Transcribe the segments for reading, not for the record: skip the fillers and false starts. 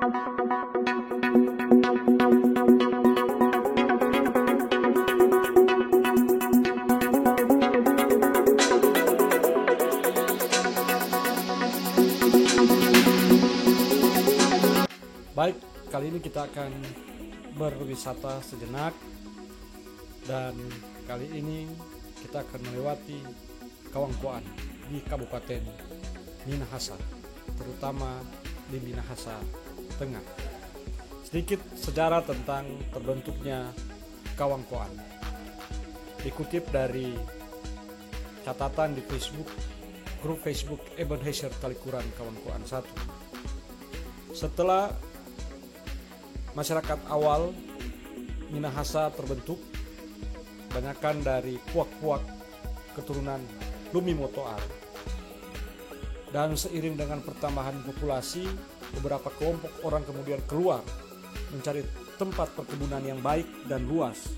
Baik, kali ini kita akan berwisata sejenak, dan kali ini kita akan melewati Kawangkoan di Kabupaten Minahasa, terutama di Minahasa Tengah. Sedikit sejarah tentang terbentuknya Kawangkoan dikutip dari catatan di grup Facebook Ebenezer Talikuran Kawangkoan 1. Setelah masyarakat awal Minahasa terbentuk, kebanyakan dari puak-puak keturunan Lumi Motoar, dan seiring dengan pertambahan populasi, beberapa kelompok orang kemudian keluar mencari tempat perkebunan yang baik dan luas.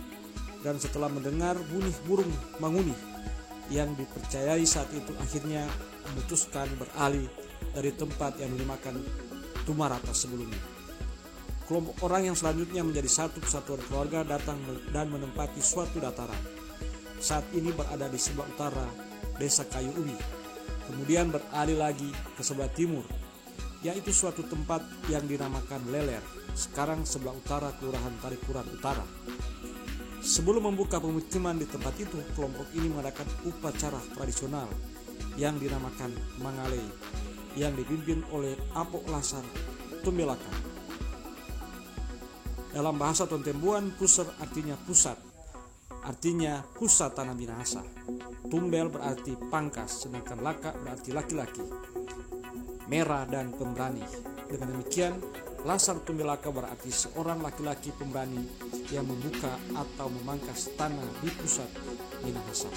Dan setelah mendengar bunyi burung manguni yang dipercayai saat itu, akhirnya memutuskan beralih dari tempat yang dimakan Tumarata sebelumnya. Kelompok orang yang selanjutnya menjadi satu kesatuan keluarga datang dan menempati suatu dataran. Saat ini berada di sebelah utara Desa Kayu Ubi. Kemudian beralih lagi ke sebelah timur, yaitu suatu tempat yang dinamakan Leler, sekarang sebelah utara Kelurahan Talikuran Utara. Sebelum membuka pemukiman di tempat itu, kelompok ini mengadakan upacara tradisional yang dinamakan Mangalei, yang dipimpin oleh Apok Lasar Tumbelaka. Dalam bahasa Tontembuan, Puser artinya pusat, artinya pusat tanah Minahasa. Tumbel berarti pangkas, sedangkan Laka berarti laki-laki, merah dan pemberani. Dengan demikian, Lasar Tumbelaka berarti seorang laki-laki pemberani yang membuka atau memangkas tanah di pusat Minahasa.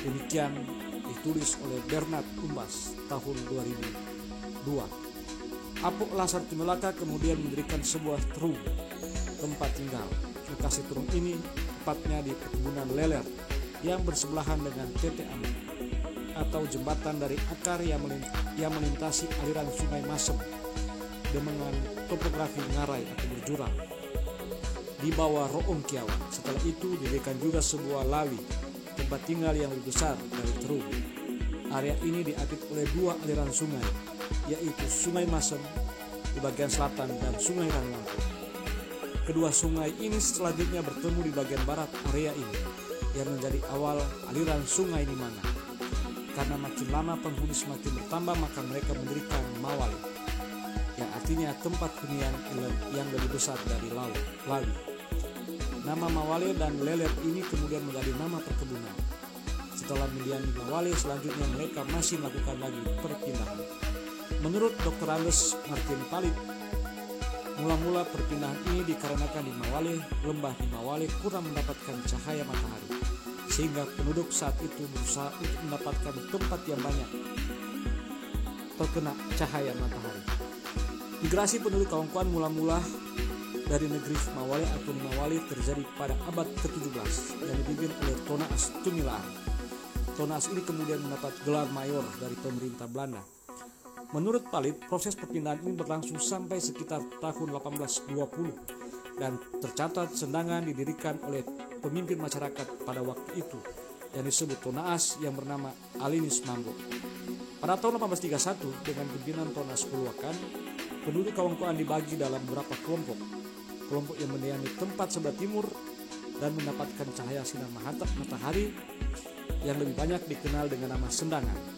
Demikian ditulis oleh Bernard Umbas tahun 2002. Apok Lasar Tumbelaka kemudian mendirikan sebuah terung tempat tinggal. Lokasi terung ini tepatnya di perkebunan Leler yang bersebelahan dengan Tete Amet atau jembatan dari akar yang melintasi aliran Sungai Masem dengan topografi ngarai atau berjurang di bawah Roong Kiawan. Setelah itu didirikan juga sebuah lawi, tempat tinggal yang lebih besar dari terung. Area ini diapit oleh dua aliran sungai, yaitu Sungai Masem di bagian selatan dan Sungai Ranglangkung. Kedua sungai ini selanjutnya bertemu di bagian barat area ini, yang menjadi awal aliran Sungai Nimanga. Karena makin lama penghuni semakin bertambah, maka mereka mendirikan Mawali, yang artinya tempat hunian yang lebih besar dari lawi. Nama Mawali dan Leler ini kemudian menjadi nama perkebunan. Setelah mendiami Mawali, selanjutnya mereka masih melakukan lagi perpindahan. Menurut Dr. Andes Martin Palit, mula-mula perpindahan ini dikarenakan di Mawali, lembah di Mawali kurang mendapatkan cahaya matahari, sehingga penduduk saat itu berusaha untuk mendapatkan tempat yang banyak terkena cahaya matahari. Migrasi penduduk Kawangkoan mula-mula dari negeri Mawali atau Mawali terjadi pada abad ke-17 yang dipimpin oleh Tonaas Tumilaan. Tonaas ini kemudian mendapat gelar mayor dari pemerintah Belanda. Menurut Palit, proses perpindahan ini berlangsung sampai sekitar tahun 1820 dan tercatat sendangan didirikan oleh pemimpin masyarakat pada waktu itu yang disebut Tonaas yang bernama Alinis Mambo. Pada tahun 1831 dengan pimpinan Tonaas Puluakan, penduduk Kawangkoan dibagi dalam beberapa kelompok. Kelompok yang mendiami tempat sebelah timur dan mendapatkan cahaya sinar matahari yang lebih banyak dikenal dengan nama Sendangan.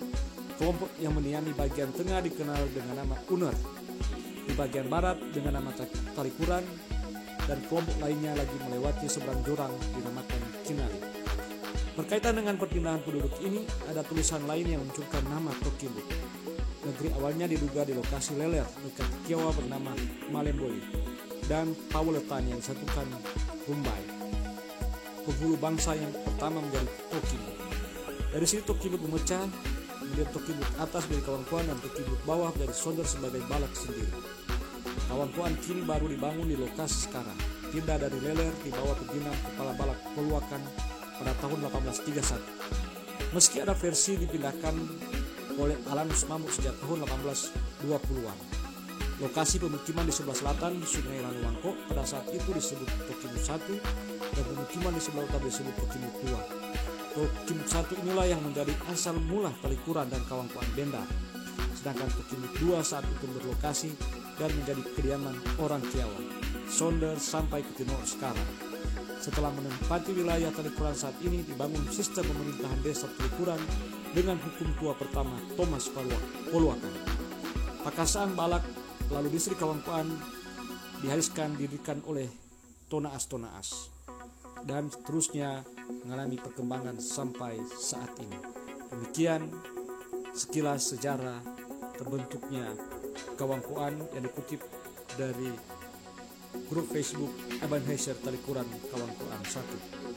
Kelompok yang mendiami bagian tengah dikenal dengan nama Uner, di bagian barat dengan nama Talikuran, dan kelompok lainnya lagi melewati seberang jurang dinamakan Kinali. Berkaitan dengan perpindahan penduduk ini, ada tulisan lain yang menunjukkan nama Tokimbut. Negeri awalnya diduga di lokasi Leler dekat Kiawa bernama Malemboi, dan Pauletan yang disatukan Rumbai. Penghulu bangsa yang pertama menjadi Tokimbut. Dari sini Tokimbut memecah, kemudian Tokimbut atas dari Kawangkoan dan Tokimbut bawah dari Sonder sebagai balak sendiri. Kawangkoan kini baru dibangun di lokasi sekarang, pindah dari Leler di bawah pimpinan Kepala Balak Puluakan pada tahun 1831. Meski ada versi dipindahkan oleh Alanus Mamuk sejak tahun 1820-an. Lokasi pemukiman di sebelah selatan Sungai Ranowangko pada saat itu disebut Tokimut 1 dan pemukiman di sebelah utara disebut Tokimut 2. Tokimut 1 inilah yang menjadi asal mula Talikuran dan Kawangkoan Benda. Sedangkan Tokimut 2 saat itu berlokasi dan menjadi kediaman orang Kiawa, Sonder sampai ke timur sekarang. Setelah menempati wilayah Talikuran saat ini dibangun sistem pemerintahan desa Talikuran dengan hukum tua pertama Thomas Poluakan. Pakasaan Balak lalu distrik Kawangkoan didirikan oleh Tonaas dan seterusnya mengalami perkembangan sampai saat ini. Demikian sekilas sejarah terbentuknya Kawangkoan yang dikutip dari grup Facebook Ebenezer Talikuran Kawangkoan 1.